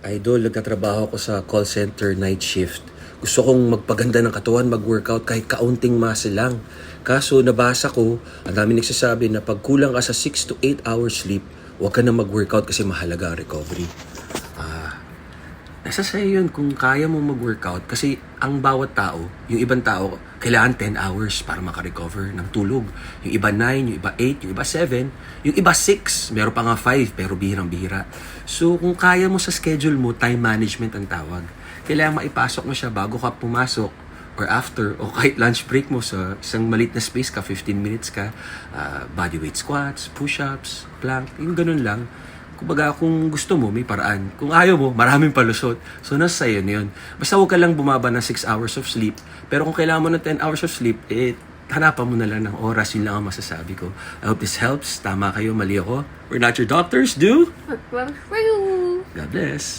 Idol, nagtatrabaho ako sa call center night shift. Gusto kong magpaganda ng katawan, mag-workout kahit kaunting muscle lang. Kaso nabasa ko, ang dami nagsasabi na pag kulang ka sa 6 to 8 hours sleep, huwag ka na mag-workout kasi mahalaga ang recovery. Nasa sa'yo yun kung kaya mo mag-workout kasi ang bawat tao, yung ibang tao, kailangan 10 hours para makarecover ng tulog. Yung iba 9, yung iba 8, yung iba 7, yung iba 6, meron pa nga 5 pero bihirang-bihira. So kung kaya mo sa schedule mo, time management ang tawag. Kailangan maipasok mo siya bago ka pumasok or after o kahit lunch break mo sa isang maliit na space ka, 15 minutes ka, bodyweight squats, push-ups, plank, yung ganun lang. Kumbaga, kung gusto mo, may paraan. Kung ayaw mo, maraming palusot. So, nasa sa'yo na yun. Basta huwag ka lang bumaba ng 6 hours of sleep. Pero kung kailangan mo ng 10 hours of sleep, hanapan mo na lang ng oras. Yun lang ang masasabi ko. I hope this helps. Tama kayo, mali ako. We're not your doctors, do? Work for you. God bless.